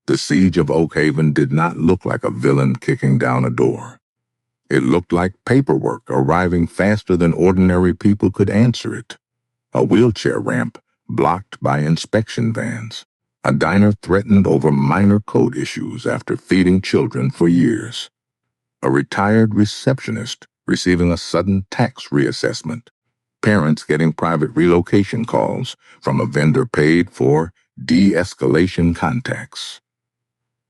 The siege of Oakhaven did not look like a villain kicking down a door. It looked like paperwork arriving faster than ordinary people could answer it. A wheelchair ramp blocked by inspection vans. A diner threatened over minor code issues after feeding children for years. A retired receptionist receiving a sudden tax reassessment. Parents getting private relocation calls from a vendor paid for de-escalation contacts.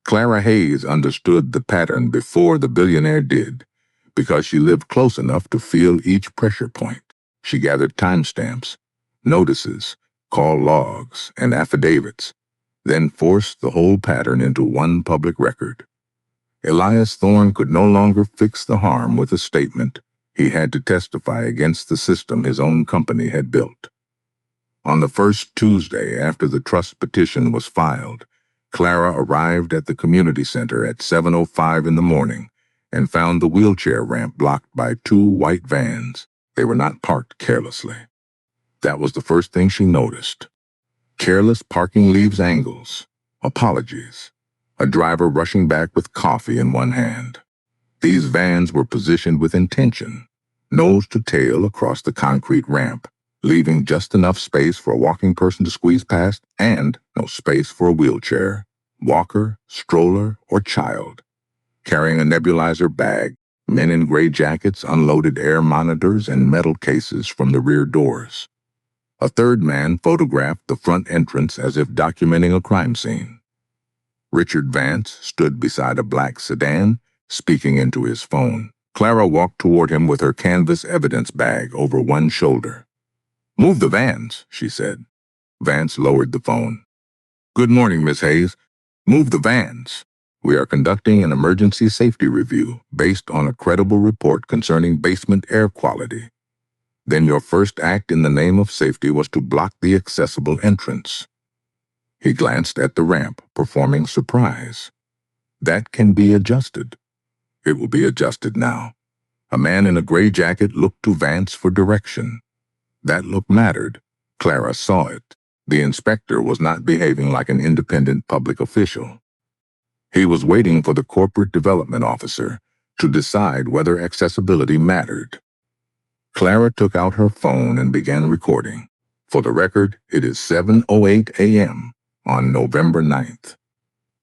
Clara Hayes understood the pattern before the billionaire did, because she lived close enough to feel each pressure point. She gathered timestamps, notices, call logs, and affidavits, then forced the whole pattern into one public record. Elias Thorne could no longer fix the harm with a statement. He had to testify against the system his own company had built. On the first Tuesday after the trust petition was filed, Clara arrived at the community center at 7:05 in the morning and found the wheelchair ramp blocked by two white vans. They were not parked carelessly. That was the first thing she noticed. Careless parking leaves angles, apologies, a driver rushing back with coffee in one hand. These vans were positioned with intention, nose to tail across the concrete ramp, leaving just enough space for a walking person to squeeze past and no space for a wheelchair, walker, stroller, or child. Carrying a nebulizer bag, men in gray jackets unloaded air monitors and metal cases from the rear doors. A third man photographed the front entrance as if documenting a crime scene. Richard Vance stood beside a black sedan, speaking into his phone. Clara walked toward him with her canvas evidence bag over one shoulder. "Move the vans," she said. Vance lowered the phone. "Good morning, Miss Hayes. Move the vans. We are conducting an emergency safety review based on a credible report concerning basement air quality. Then your first act in the name of safety was to block the accessible entrance." He glanced at the ramp, performing surprise. "That can be adjusted." It will be adjusted now. A man in a gray jacket looked to Vance for direction. That look mattered. Clara saw it. The inspector was not behaving like an independent public official. He was waiting for the corporate development officer to decide whether accessibility mattered. Clara took out her phone and began recording. For the record, it is 7:08 a.m. on November 9th.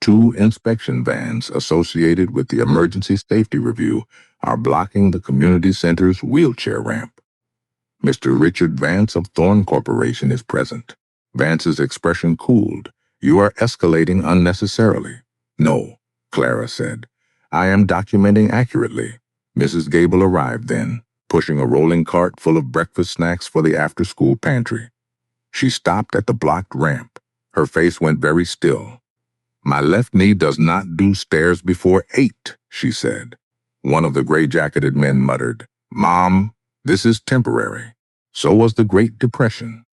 Two inspection vans associated with the emergency safety review are blocking the community center's wheelchair ramp. Mr. Richard Vance of Thorne Corporation is present. Vance's expression cooled. "You are escalating unnecessarily." "No," Clara said. "I am documenting accurately." Mrs. Gable arrived then, pushing a rolling cart full of breakfast snacks for the after-school pantry. She stopped at the blocked ramp. Her face went very still. "My left knee does not do stairs before 8, she said. One of the gray-jacketed men muttered, "Mom, this is temporary. So was the Great Depression."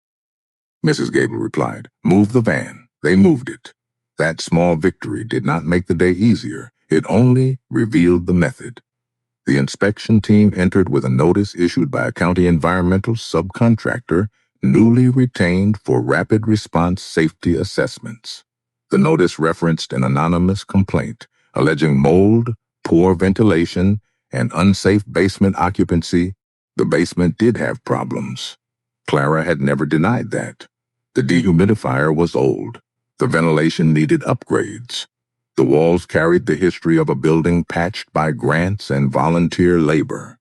Mrs. Gable replied, "Move the van." They moved it. That small victory did not make the day easier. It only revealed the method. The inspection team entered with a notice issued by a county environmental subcontractor newly retained for rapid response safety assessments. The notice referenced an anonymous complaint alleging mold, poor ventilation, and unsafe basement occupancy. The basement did have problems. Clara had never denied that. The dehumidifier was old. The ventilation needed upgrades. The walls carried the history of a building patched by grants and volunteer labor.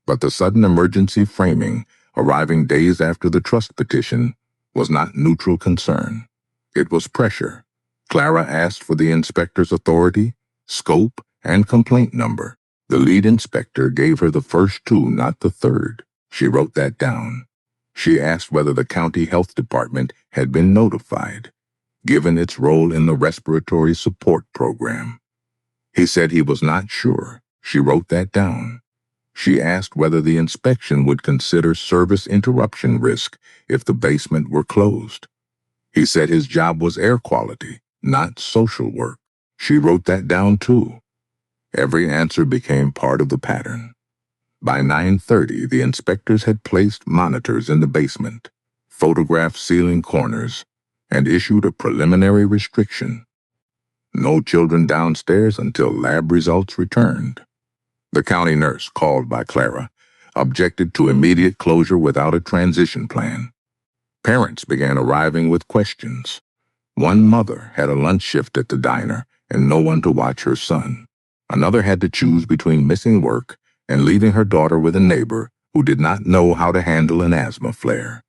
But the sudden emergency framing, arriving days after the trust petition, was not neutral concern. It was pressure. Clara asked for the inspector's authority, scope, and complaint number. The lead inspector gave her the first two, not the third. She wrote that down. She asked whether the county health department had been notified, given its role in the respiratory support program. He said he was not sure. She wrote that down. She asked whether the inspection would consider service interruption risk if the basement were closed. He said his job was air quality, not social work. She wrote that down too. Every answer became part of the pattern. By 9:30, the inspectors had placed monitors in the basement, photographed ceiling corners, and issued a preliminary restriction. No children downstairs until lab results returned. The county nurse, called by Clara, objected to immediate closure without a transition plan. Parents began arriving with questions. One mother had a lunch shift at the diner and no one to watch her son. Another had to choose between missing work and leaving her daughter with a neighbor who did not know how to handle an asthma flare.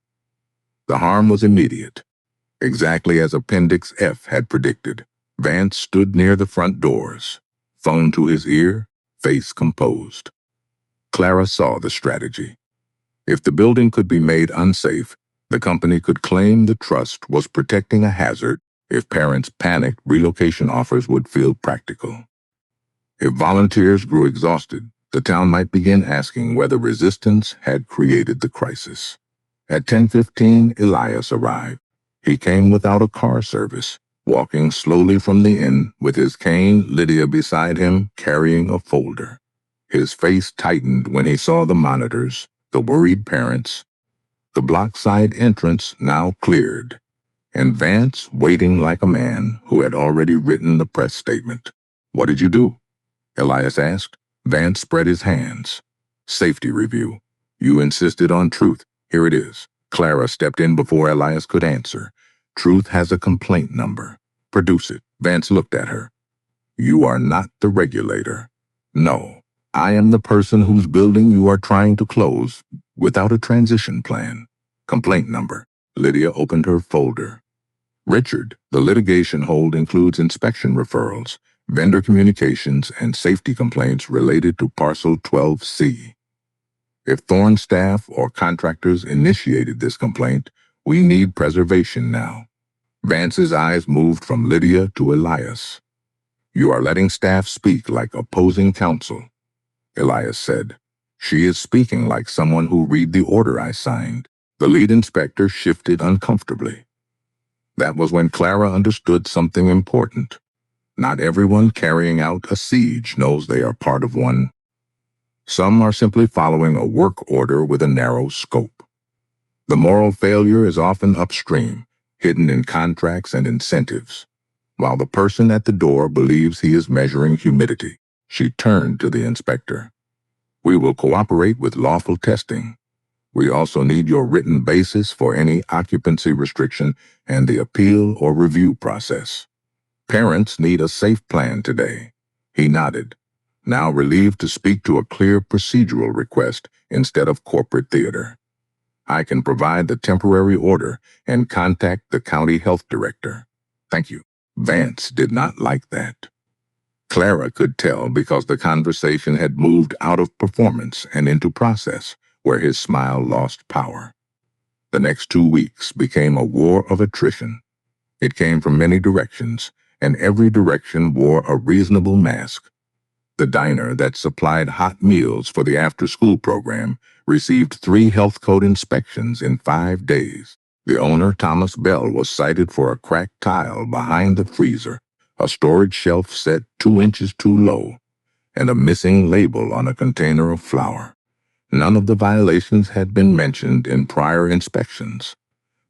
The harm was immediate. Exactly as Appendix F had predicted, Vance stood near the front doors, phone to his ear, face composed. Clara saw the strategy. If the building could be made unsafe, the company could claim the trust was protecting a hazard. If parents panicked, relocation offers would feel practical. If volunteers grew exhausted, the town might begin asking whether resistance had created the crisis. At 10:15, Elias arrived. He came without a car service, walking slowly from the inn with his cane, Lydia beside him, carrying a folder. His face tightened when he saw the monitors, the worried parents, the block-side entrance now cleared, and Vance waiting like a man who had already written the press statement. "What did you do?" Elias asked. Vance spread his hands. "Safety review. You insisted on truth. Here it is." Clara stepped in before Elias could answer. "Truth has a complaint number. Produce it." Vance looked at her. "You are not the regulator." "No. I am the person whose building you are trying to close without a transition plan." "Complaint number." Lydia opened her folder. "Richard, the litigation hold includes inspection referrals, vendor communications, and safety complaints related to Parcel 12C. If Thorne staff or contractors initiated this complaint, we need preservation now." Vance's eyes moved from Lydia to Elias. "You are letting staff speak like opposing counsel." Elias said. "She is speaking like someone who read the order I signed." The lead inspector shifted uncomfortably. That was when Clara understood something important. Not everyone carrying out a siege knows they are part of one. Some are simply following a work order with a narrow scope. The moral failure is often upstream, hidden in contracts and incentives. While the person at the door believes he is measuring humidity, she turned to the inspector. "We will cooperate with lawful testing. We also need your written basis for any occupancy restriction and the appeal or review process. Parents need a safe plan today." He nodded, now relieved to speak to a clear procedural request instead of corporate theater. "I can provide the temporary order and contact the county health director." "Thank you." Vance did not like that. Clara could tell because the conversation had moved out of performance and into process, where his smile lost power. The next 2 weeks became a war of attrition. It came from many directions, and every direction wore a reasonable mask. The diner that supplied hot meals for the after-school program received 3 health code inspections in 5 days. The owner, Thomas Bell, was cited for a cracked tile behind the freezer, a storage shelf set 2 inches too low, and a missing label on a container of flour. None of the violations had been mentioned in prior inspections.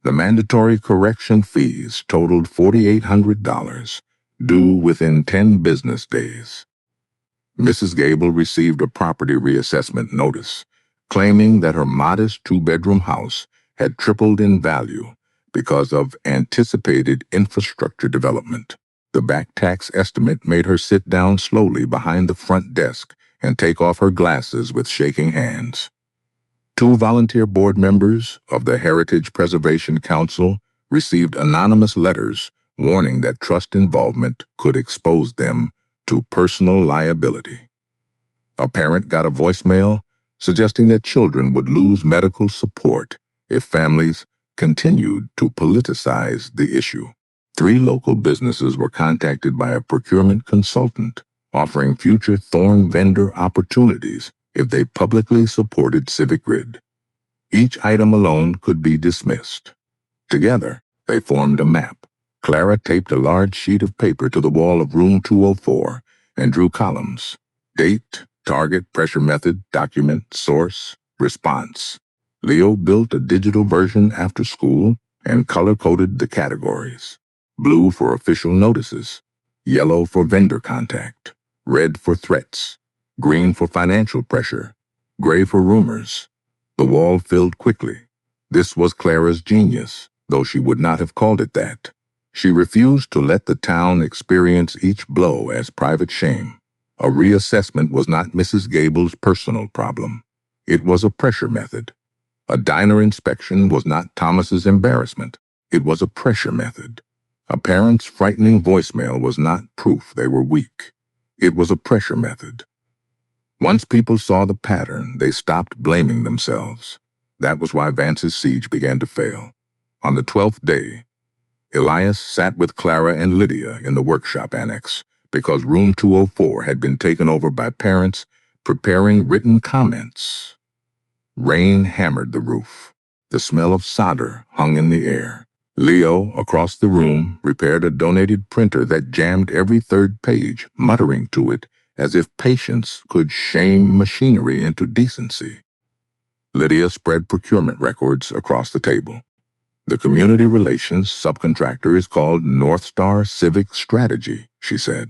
The mandatory correction fees totaled $4,800, due within 10 business days. Mrs. Gable received a property reassessment notice, claiming that her modest 2-bedroom house had tripled in value because of anticipated infrastructure development. The back tax estimate made her sit down slowly behind the front desk and take off her glasses with shaking hands. 2 volunteer board members of the Heritage Preservation Council received anonymous letters warning that trust involvement could expose them to personal liability. A parent got a voicemail suggesting that children would lose medical support if families continued to politicize the issue. 3 local businesses were contacted by a procurement consultant offering future Thorne vendor opportunities if they publicly supported Civic Grid. Each item alone could be dismissed. Together, they formed a map. Clara taped a large sheet of paper to the wall of room 204 and drew columns: date, target, pressure method, document, source, response. Leo built a digital version after school and color-coded the categories. Blue for official notices, Yellow for vendor contact, red for threats, green for financial pressure, gray for rumors. The wall filled quickly. This was Clara's genius, though she would not have called it that. She refused to let the town experience each blow as private shame. A reassessment was not Mrs. Gable's personal problem. It was a pressure method. A diner inspection was not Thomas's embarrassment. It was a pressure method. A parent's frightening voicemail was not proof they were weak. It was a pressure method. Once people saw the pattern, they stopped blaming themselves. That was why Vance's siege began to fail. On the 12th day, Elias sat with Clara and Lydia in the workshop annex because room 204 had been taken over by parents preparing written comments. Rain hammered the roof. The smell of solder hung in the air. Leo, across the room, repaired a donated printer that jammed every third page, muttering to it as if patience could shame machinery into decency. Lydia spread procurement records across the table. The community relations subcontractor is called North Star Civic Strategy, she said.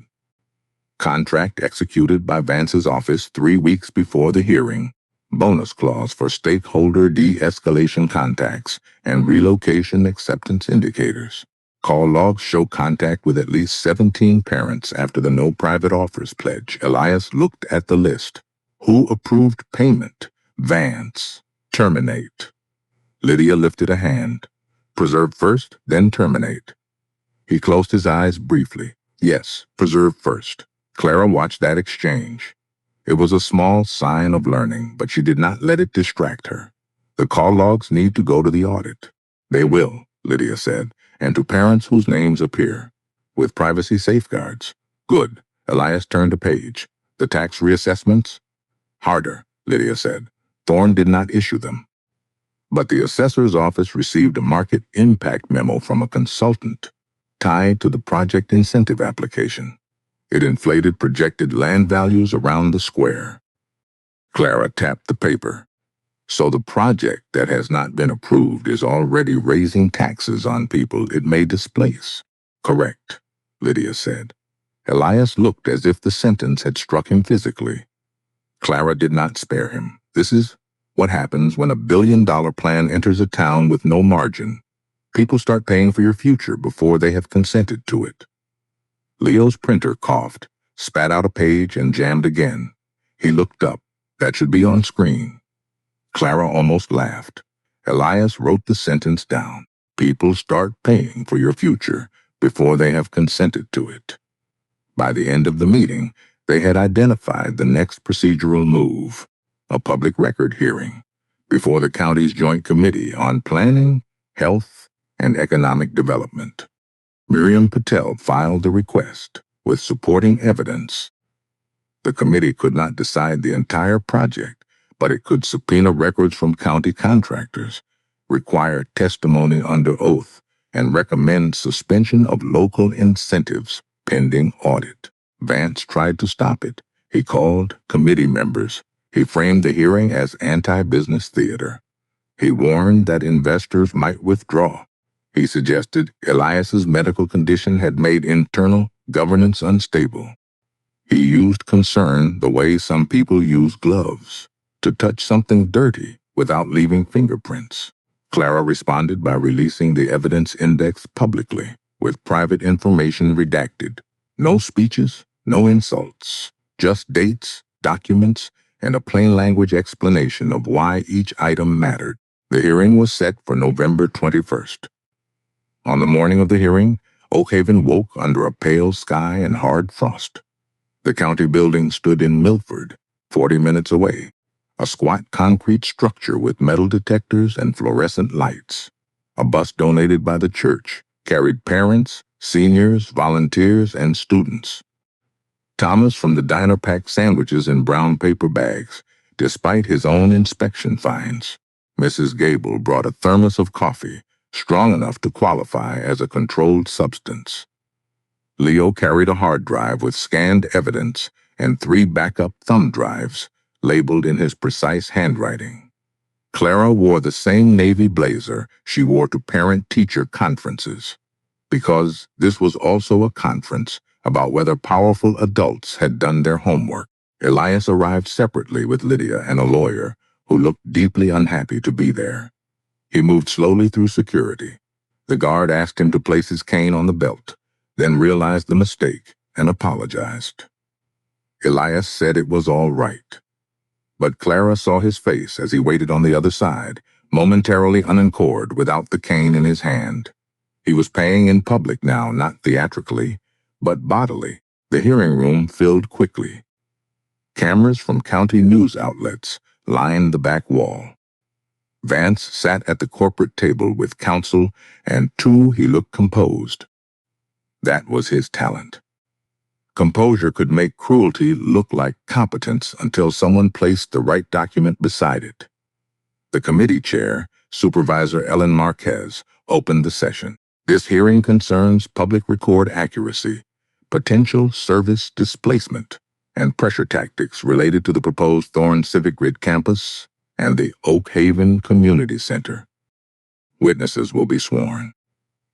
Contract executed by Vance's office 3 weeks before the hearing. Bonus clause for stakeholder de-escalation contacts and relocation acceptance indicators. Call logs show contact with at least 17 parents after the no private offers pledge. Elias looked at the list. Who approved payment? Vance. Terminate. Lydia lifted a hand. Preserve first, then terminate. He closed his eyes briefly. Yes, preserve first. Clara watched that exchange. It was a small sign of learning, but she did not let it distract her. The call logs need to go to the audit. They will, Lydia said, and to parents whose names appear, with privacy safeguards. Good. Elias turned a page. The tax reassessments? Harder, Lydia said. Thorne did not issue them. But the assessor's office received a market impact memo from a consultant tied to the project incentive application. It inflated projected land values around the square. Clara tapped the paper. So the project that has not been approved is already raising taxes on people it may displace. Correct, Lydia said. Elias looked as if the sentence had struck him physically. Clara did not spare him. This is what happens when a billion-dollar plan enters a town with no margin. People start paying for your future before they have consented to it. Leo's printer coughed, spat out a page, and jammed again. He looked up. That should be on screen. Clara almost laughed. Elias wrote the sentence down. People start paying for your future before they have consented to it. By the end of the meeting, they had identified the next procedural move, a public record hearing, before the county's Joint Committee on Planning, Health, and Economic Development. Miriam Patel filed the request with supporting evidence. The committee could not decide the entire project, but it could subpoena records from county contractors, require testimony under oath, and recommend suspension of local incentives pending audit. Vance tried to stop it. He called committee members. He framed the hearing as anti-business theater. He warned that investors might withdraw. He suggested Elias's medical condition had made internal governance unstable. He used concern the way some people use gloves, to touch something dirty without leaving fingerprints. Clara responded by releasing the evidence index publicly, with private information redacted. No speeches, no insults, just dates, documents, and a plain language explanation of why each item mattered. The hearing was set for November 21st. On the morning of the hearing, Oakhaven woke under a pale sky and hard frost. The county building stood in Milford, 40 minutes away, a squat concrete structure with metal detectors and fluorescent lights. A bus donated by the church carried parents, seniors, volunteers, and students. Thomas from the diner packed sandwiches in brown paper bags, despite his own inspection fines. Mrs. Gable brought a thermos of coffee, strong enough to qualify as a controlled substance. Leo carried a hard drive with scanned evidence and 3 backup thumb drives, labeled in his precise handwriting. Clara wore the same navy blazer she wore to parent-teacher conferences, because this was also a conference about whether powerful adults had done their homework. Elias arrived separately with Lydia and a lawyer who looked deeply unhappy to be there. He moved slowly through security. The guard asked him to place his cane on the belt, then realized the mistake and apologized. Elias said it was all right. But Clara saw his face as he waited on the other side, momentarily unanchored without the cane in his hand. He was paying in public now, not theatrically, but bodily. The hearing room filled quickly. Cameras from county news outlets lined the back wall. Vance sat at the corporate table with counsel, and he looked composed. That was his talent. Composure could make cruelty look like competence until someone placed the right document beside it. The committee chair, Supervisor Ellen Marquez, opened the session. This hearing concerns public record accuracy, potential service displacement, and pressure tactics related to the proposed Thorne Civic Grid campus and the Oakhaven Community Center. Witnesses will be sworn.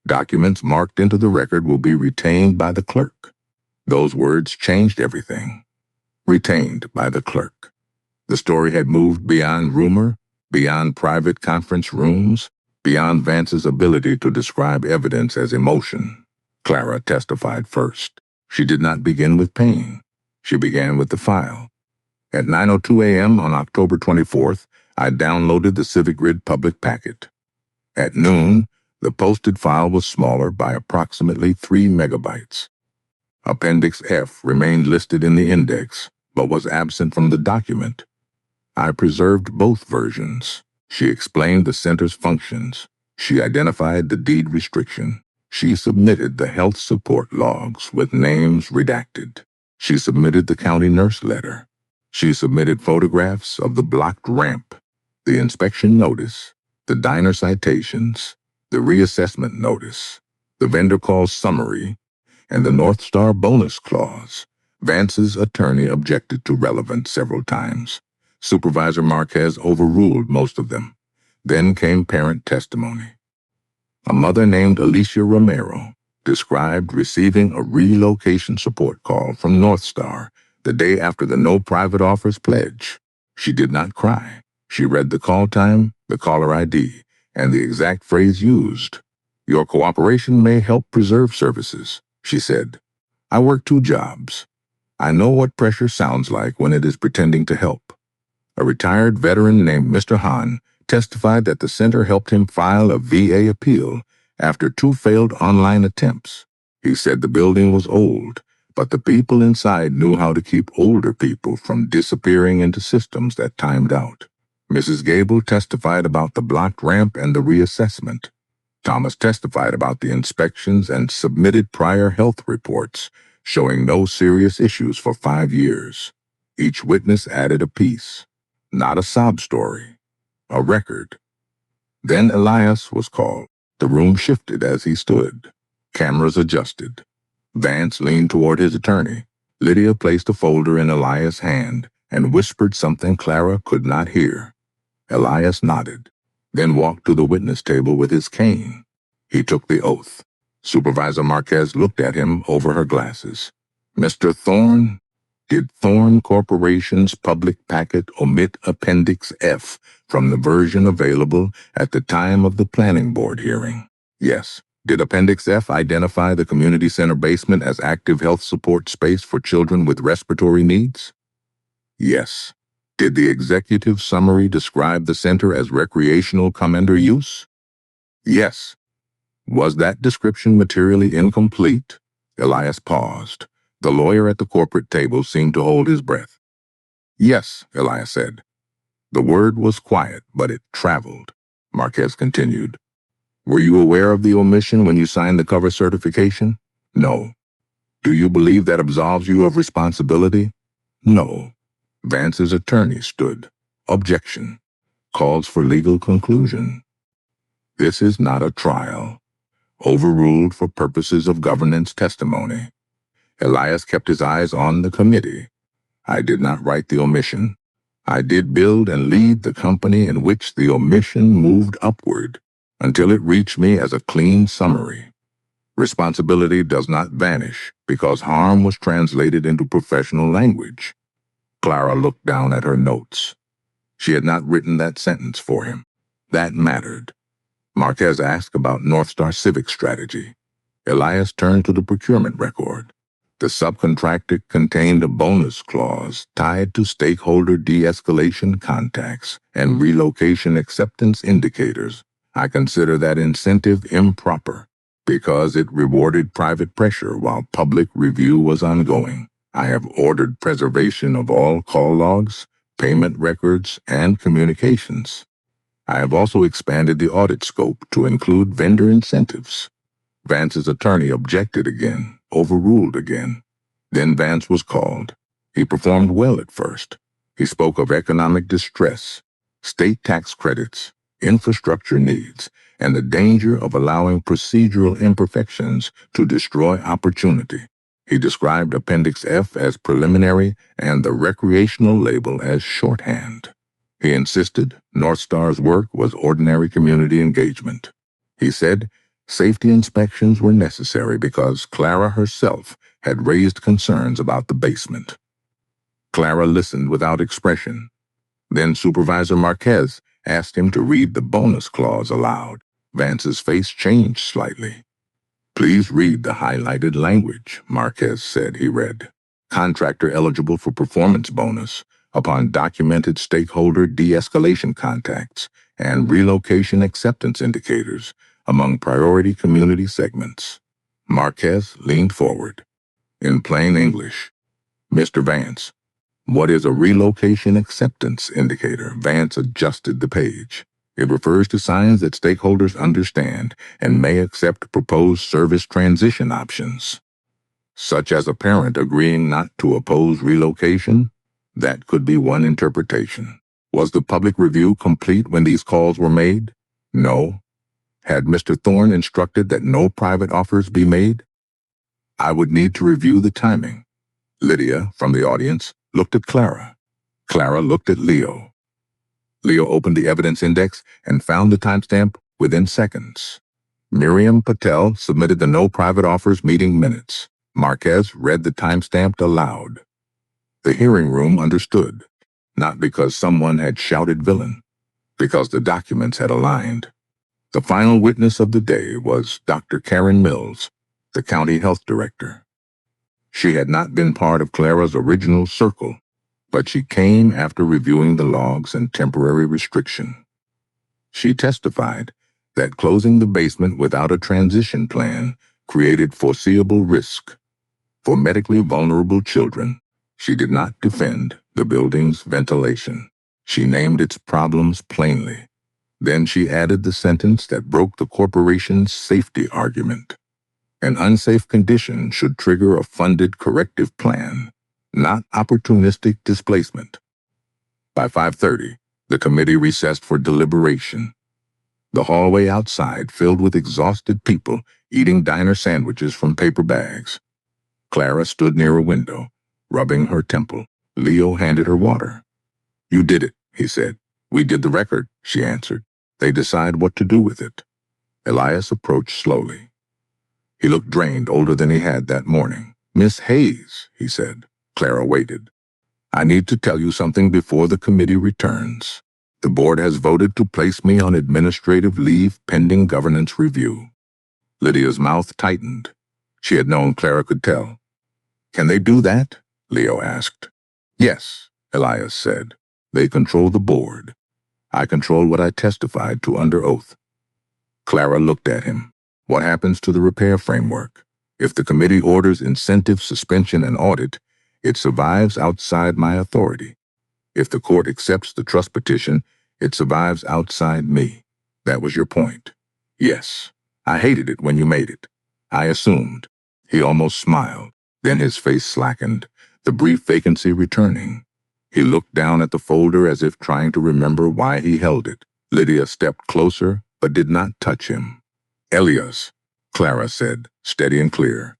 Documents marked into the record will be retained by the clerk. Those words changed everything. Retained by the clerk. The story had moved beyond rumor, beyond private conference rooms, beyond Vance's ability to describe evidence as emotion. Clara testified first. She did not begin with pain. She began with the file. At 9:02 a.m. on October 24th, I downloaded the Civic Grid public packet. At noon, the posted file was smaller by approximately 3 megabytes. Appendix F remained listed in the index, but was absent from the document. I preserved both versions. She explained the center's functions. She identified the deed restriction. She submitted the health support logs with names redacted. She submitted the county nurse letter. She submitted photographs of the blocked ramp, the inspection notice, the diner citations, the reassessment notice, the vendor call summary, and the North Star bonus clause. Vance's attorney objected to relevance several times. Supervisor Marquez overruled most of them. Then came parent testimony. A mother named Alicia Romero described receiving a relocation support call from North Star the day after the no private offers pledge. She did not cry. She read the call time, the caller ID, and the exact phrase used. Your cooperation may help preserve services, she said. I work 2 jobs. I know what pressure sounds like when it is pretending to help. A retired veteran named Mr. Hahn testified that the center helped him file a VA appeal after 2 failed online attempts. He said the building was old, but the people inside knew how to keep older people from disappearing into systems that timed out. Mrs. Gable testified about the blocked ramp and the reassessment. Thomas testified about the inspections and submitted prior health reports showing no serious issues for 5 years. Each witness added a piece, not a sob story, a record. Then Elias was called. The room shifted as he stood. Cameras adjusted. Vance leaned toward his attorney. Lydia placed a folder in Elias' hand and whispered something Clara could not hear. Elias nodded, then walked to the witness table with his cane. He took the oath. Supervisor Marquez looked at him over her glasses. Mr. Thorne, did Thorne Corporation's public packet omit Appendix F from the version available at the time of the planning board hearing? Yes. Did Appendix F identify the community center basement as active health support space for children with respiratory needs? Yes. Did the executive summary describe the center as recreational come-under use? Yes. Was that description materially incomplete? Elias paused. The lawyer at the corporate table seemed to hold his breath. Yes, Elias said. The word was quiet, but it traveled. Marquez continued. Were you aware of the omission when you signed the cover certification? No. Do you believe that absolves you of responsibility? No. Vance's attorney stood. Objection. Calls for legal conclusion. This is not a trial. Overruled for purposes of governance testimony. Elias kept his eyes on the committee. I did not write the omission. I did build and lead the company in which the omission moved upward until it reached me as a clean summary. Responsibility does not vanish because harm was translated into professional language. Clara looked down at her notes. She had not written that sentence for him. That mattered. Marquez asked about North Star Civic strategy. Elias turned to the procurement record. The subcontractor contained a bonus clause tied to stakeholder de-escalation contacts and relocation acceptance indicators. I consider that incentive improper because it rewarded private pressure while public review was ongoing. I have ordered preservation of all call logs, payment records, and communications. I have also expanded the audit scope to include vendor incentives. Vance's attorney objected again, overruled again. Then Vance was called. He performed well at first. He spoke of economic distress, state tax credits, infrastructure needs, and the danger of allowing procedural imperfections to destroy opportunity. He described Appendix F as preliminary and the recreational label as shorthand. He insisted North Star's work was ordinary community engagement. He said safety inspections were necessary because Clara herself had raised concerns about the basement. Clara listened without expression. Then Supervisor Marquez asked him to read the bonus clause aloud. Vance's face changed slightly. Please read the highlighted language, Marquez said. He read. Contractor eligible for performance bonus upon documented stakeholder de-escalation contacts and relocation acceptance indicators among priority community segments. Marquez leaned forward. In plain English, Mr. Vance, what is a relocation acceptance indicator? Vance adjusted the page. It refers to signs that stakeholders understand and may accept proposed service transition options, such as a parent agreeing not to oppose relocation. That could be one interpretation. Was the public review complete when these calls were made? No. Had Mr. Thorne instructed that no private offers be made? I would need to review the timing. Lydia, from the audience, looked at Clara. Clara looked at Leo. Leo opened the evidence index and found the timestamp within seconds. Miriam Patel submitted the no private offers meeting minutes. Marquez read the timestamp aloud. The hearing room understood, not because someone had shouted villain, because the documents had aligned. The final witness of the day was Dr. Karen Mills, the county health director. She had not been part of Clara's original circle, but she came after reviewing the logs and temporary restriction. She testified that closing the basement without a transition plan created foreseeable risk. For medically vulnerable children, she did not defend the building's ventilation. She named its problems plainly. Then she added the sentence that broke the corporation's safety argument. An unsafe condition should trigger a funded corrective plan, not opportunistic displacement. By 5:30, the committee recessed for deliberation. The hallway outside filled with exhausted people eating diner sandwiches from paper bags. Clara stood near a window, rubbing her temple. Leo handed her water. You did it, he said. We did the record, she answered. They decide what to do with it. Elias approached slowly. He looked drained, older than he had that morning. Miss Hayes, he said. Clara waited. I need to tell you something before the committee returns. The board has voted to place me on administrative leave pending governance review. Lydia's mouth tightened. She had known Clara could tell. Can they do that? Leo asked. Yes, Elias said. They control the board. I control what I testified to under oath. Clara looked at him. What happens to the repair framework? If the committee orders incentive, suspension, and audit, it survives outside my authority. If the court accepts the trust petition, it survives outside me. That was your point. Yes. I hated it when you made it. I assumed. He almost smiled. Then his face slackened, the brief vacancy returning. He looked down at the folder as if trying to remember why he held it. Lydia stepped closer, but did not touch him. Elias, Clara said, steady and clear.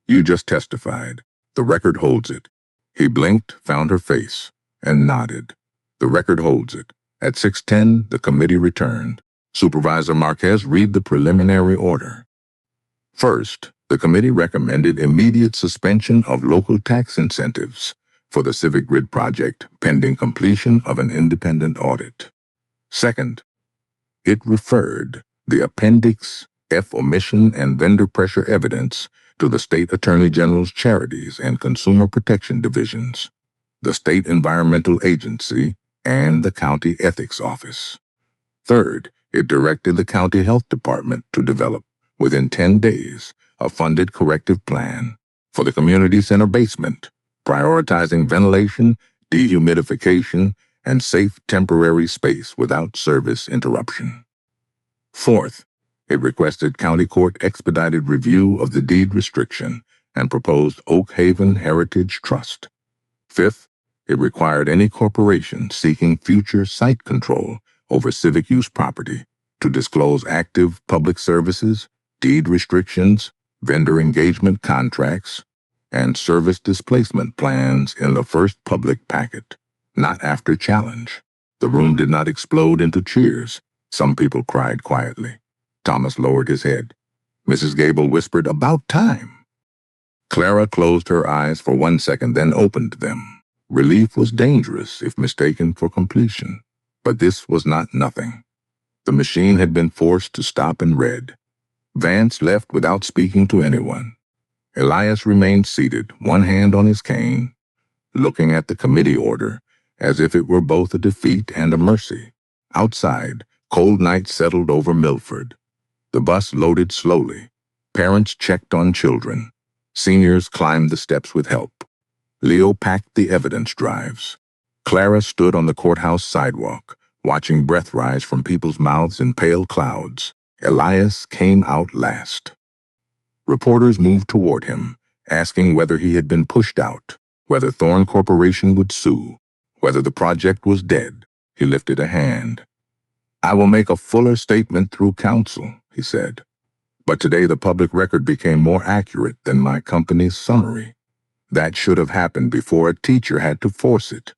You just testified. The record holds it. He blinked, found her face, and nodded. The record holds it. At 6:10, the committee returned. Supervisor Marquez read the preliminary order. First, the committee recommended immediate suspension of local tax incentives for the Civic Grid project pending completion of an independent audit. Second, it referred the Appendix F omission and vendor pressure evidence to the State Attorney General's Charities and Consumer Protection Divisions, the State Environmental Agency, and the County Ethics Office. Third, it directed the County Health Department to develop, within 10 days, a funded corrective plan for the community center basement, prioritizing ventilation, dehumidification, and safe temporary space without service interruption. Fourth, it requested county court expedited review of the deed restriction and proposed Oakhaven Heritage Trust. Fifth, it required any corporation seeking future site control over civic use property to disclose active public services, deed restrictions, vendor engagement contracts, and service displacement plans in the first public packet, not after challenge. The room did not explode into cheers. Some people cried quietly. Thomas lowered his head. Mrs. Gable whispered, "About time." Clara closed her eyes for 1 second, then opened them. Relief was dangerous if mistaken for completion, but this was not nothing. The machine had been forced to stop and read. Vance left without speaking to anyone. Elias remained seated, one hand on his cane, looking at the committee order as if it were both a defeat and a mercy. Outside, cold night settled over Milford. The bus loaded slowly. Parents checked on children. Seniors climbed the steps with help. Leo packed the evidence drives. Clara stood on the courthouse sidewalk, watching breath rise from people's mouths in pale clouds. Elias came out last. Reporters moved toward him, asking whether he had been pushed out, whether Thorne Corporation would sue, whether the project was dead. He lifted a hand. "I will make a fuller statement through counsel," he said. "But today the public record became more accurate than my company's summary. That should have happened before a teacher had to force it."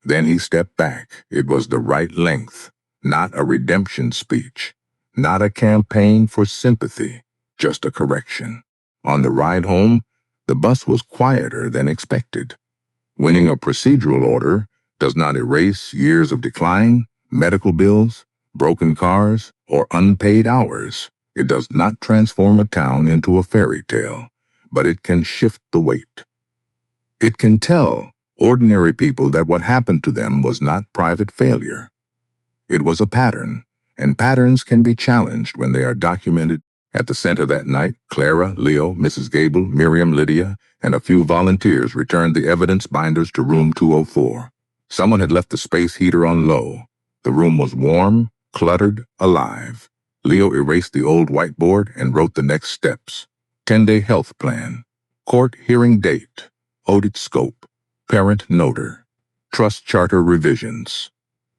Then he stepped back. It was the right length, not a redemption speech, not a campaign for sympathy, just a correction. On the ride home, the bus was quieter than expected. Winning a procedural order does not erase years of decline, medical bills, broken cars, or unpaid hours. It does not transform a town into a fairy tale, but it can shift the weight. It can tell ordinary people that what happened to them was not private failure. It was a pattern, and patterns can be challenged when they are documented. At the center that night, Clara, Leo, Mrs. Gable, Miriam, Lydia, and a few volunteers returned the evidence binders to room 204. Someone had left the space heater on low. The room was warm, cluttered, alive. Leo erased the old whiteboard and wrote the next steps. 10-day health plan, court hearing date, audit scope, parent noter, trust charter revisions.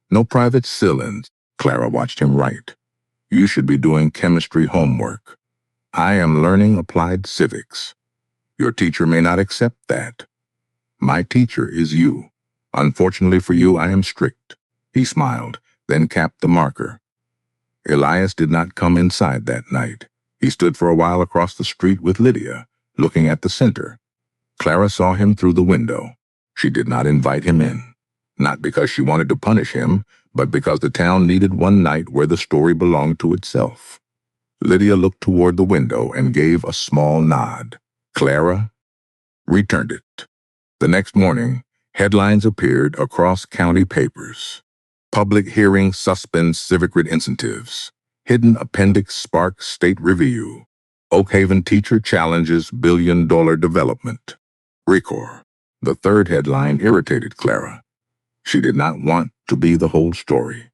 No private fill-ins. Clara watched him write. "You should be doing chemistry homework. I am learning applied civics. Your teacher may not accept that. My teacher is you. Unfortunately for you, I am strict." He smiled, then capped the marker. Elias did not come inside that night. He stood for a while across the street with Lydia, looking at the center. Clara saw him through the window. She did not invite him in. Not because she wanted to punish him, but because the town needed one night where the story belonged to itself. Lydia looked toward the window and gave a small nod. Clara returned it. The next morning, headlines appeared across county papers. Public hearing suspends civic grid incentives. Hidden appendix sparks state review. Oakhaven teacher challenges billion-dollar development. Recor. The third headline irritated Clara. She did not want to be the whole story.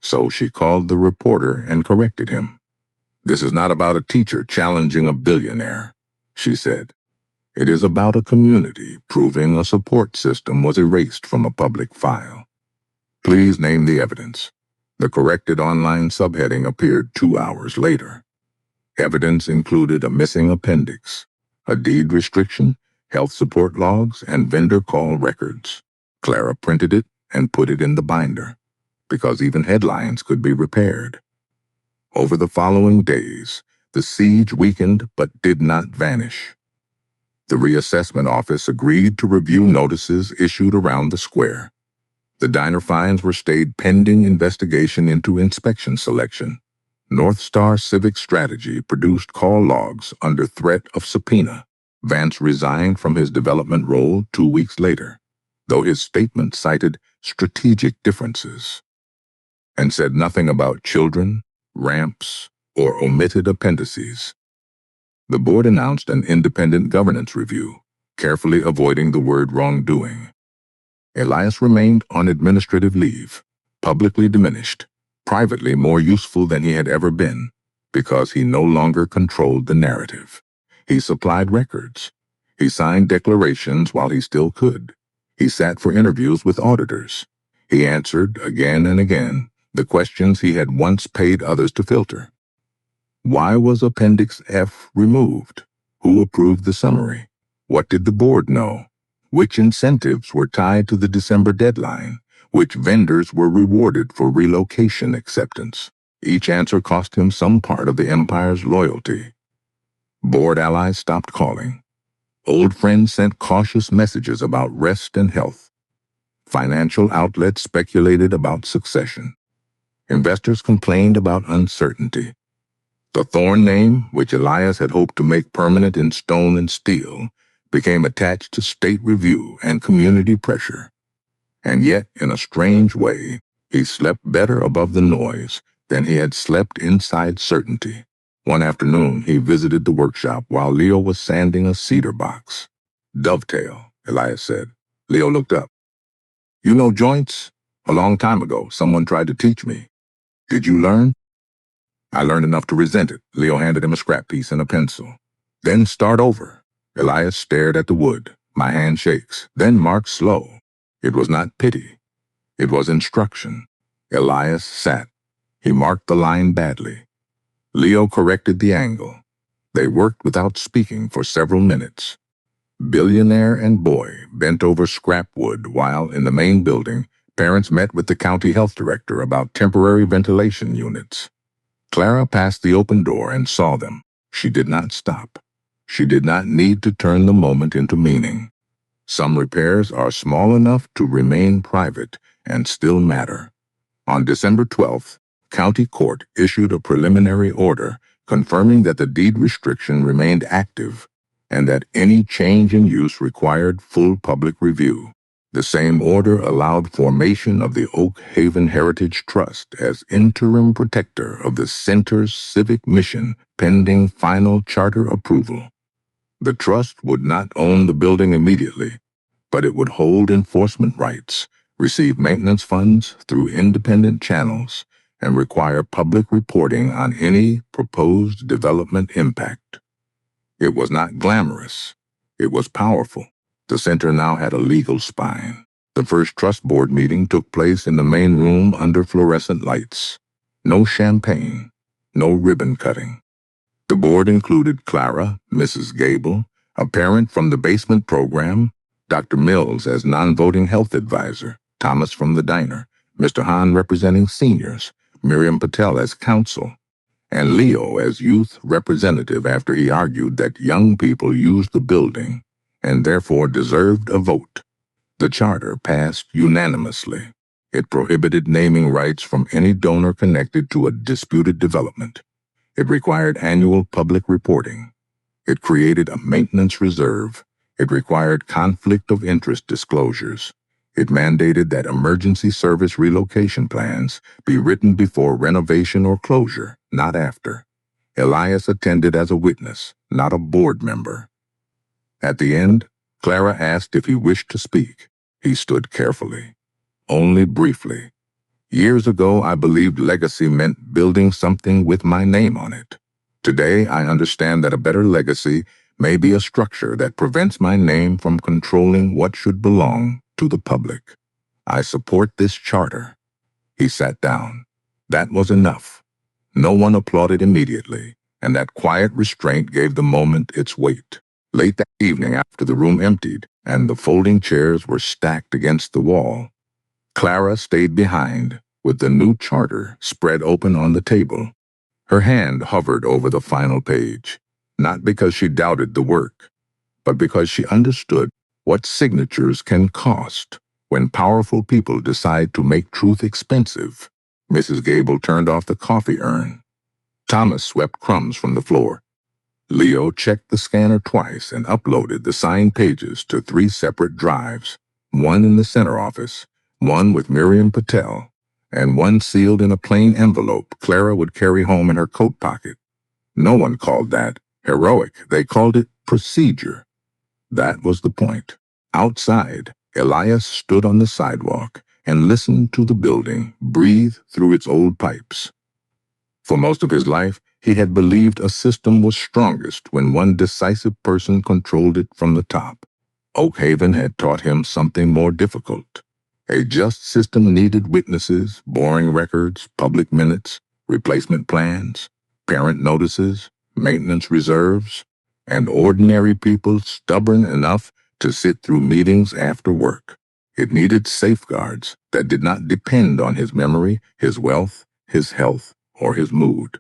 So she called the reporter and corrected him. "This is not about a teacher challenging a billionaire," she said. "It is about a community proving a support system was erased from a public file. Please name the evidence." The corrected online subheading appeared 2 hours later. Evidence included a missing appendix, a deed restriction, health support logs, and vendor call records. Clara printed it and put it in the binder, because even headlines could be repaired. Over the following days, The siege weakened but did not vanish. The reassessment office agreed to review notices issued around the square. The diner fines were stayed pending investigation into inspection selection. North Star Civic Strategy produced call logs under threat of subpoena. Vance resigned from his development role 2 weeks later, though his statement cited strategic differences and said nothing about children, ramps, or omitted appendices. The board announced an independent governance review, carefully avoiding the word wrongdoing. Elias remained on administrative leave, publicly diminished, privately more useful than he had ever been, because he no longer controlled the narrative. He supplied records. He signed declarations while he still could. He sat for interviews with auditors. He answered, again and again, the questions he had once paid others to filter. Why was Appendix F removed? Who approved the summary? What did the board know? Which incentives were tied to the December deadline? Which vendors were rewarded for relocation acceptance? Each answer cost him some part of the empire's loyalty. Board allies stopped calling. Old friends sent cautious messages about rest and health. Financial outlets speculated about succession. Investors complained about uncertainty. The Thorn name, which Elias had hoped to make permanent in stone and steel, became attached to state review and community pressure. And yet, in a strange way, he slept better above the noise than he had slept inside certainty. One afternoon, he visited the workshop while Leo was sanding a cedar box. Dovetail, Elias said. Leo looked up. You know joints? A long time ago, someone tried to teach me. Did you learn? I learned enough to resent it. Leo handed him a scrap piece and a pencil. Then start over. Elias stared at the wood. My hand shakes. Then mark slow. It was not pity. It was instruction. Elias sat. He marked the line badly. Leo corrected the angle. They worked without speaking for several minutes. Billionaire and boy bent over scrap wood while, in the main building, parents met with the county health director about temporary ventilation units. Clara passed the open door and saw them. She did not stop. She did not need to turn the moment into meaning. Some repairs are small enough to remain private and still matter. On December 12th, County Court issued a preliminary order confirming that the deed restriction remained active and that any change in use required full public review. The same order allowed formation of the Oakhaven Heritage Trust as interim protector of the center's civic mission pending final charter approval. The trust would not own the building immediately, but it would hold enforcement rights, receive maintenance funds through independent channels, and require public reporting on any proposed development impact. It was not glamorous. It was powerful. The center now had a legal spine. The first trust board meeting took place in the main room under fluorescent lights. No champagne, no ribbon cutting. The board included Clara, Mrs. Gable, a parent from the basement program, Dr. Mills as non-voting health advisor, Thomas from the diner, Mr. Hahn representing seniors, Miriam Patel as counsel, and Leo as youth representative after he argued that young people used the building and therefore deserved a vote. The charter passed unanimously. It prohibited naming rights from any donor connected to a disputed development. It required annual public reporting. It created a maintenance reserve. It required conflict of interest disclosures. It mandated that emergency service relocation plans be written before renovation or closure, not after. Elias attended as a witness, not a board member. At the end, Clara asked if he wished to speak. He stood carefully, only briefly. Years ago, I believed legacy meant building something with my name on it. Today, I understand that a better legacy may be a structure that prevents my name from controlling what should belong to the public. I support this charter. He sat down. That was enough. No one applauded immediately, and that quiet restraint gave the moment its weight. Late that evening, after the room emptied and the folding chairs were stacked against the wall, Clara stayed behind with the new charter spread open on the table. Her hand hovered over the final page, not because she doubted the work, but because she understood what signatures can cost when powerful people decide to make truth expensive. Mrs. Gable turned off the coffee urn. Thomas swept crumbs from the floor. Leo checked the scanner twice and uploaded the signed pages to 3 separate drives, one in the center office, one with Miriam Patel, and one sealed in a plain envelope Clara would carry home in her coat pocket. No one called that heroic. They called it procedure. That was the point. Outside, Elias stood on the sidewalk and listened to the building breathe through its old pipes. For most of his life, he had believed a system was strongest when one decisive person controlled it from the top. Oakhaven had taught him something more difficult. A just system needed witnesses, boring records, public minutes, replacement plans, parent notices, maintenance reserves, and ordinary people stubborn enough to sit through meetings after work. It needed safeguards that did not depend on his memory, his wealth, his health, or his mood.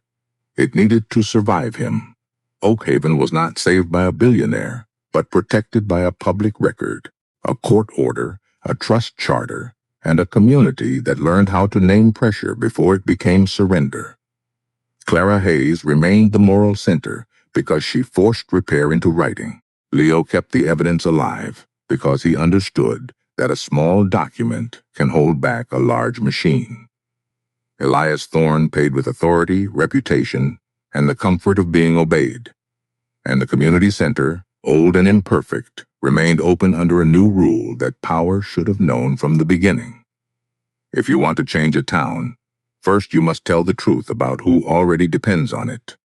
It needed to survive him. Oakhaven was not saved by a billionaire, but protected by a public record, a court order, a trust charter, and a community that learned how to name pressure before it became surrender. Clara Hayes remained the moral center because she forced repair into writing. Leo kept the evidence alive because he understood that a small document can hold back a large machine. Elias Thorne paid with authority, reputation, and the comfort of being obeyed. And the community center, old and imperfect, remained open under a new rule that power should have known from the beginning. If you want to change a town, first you must tell the truth about who already depends on it.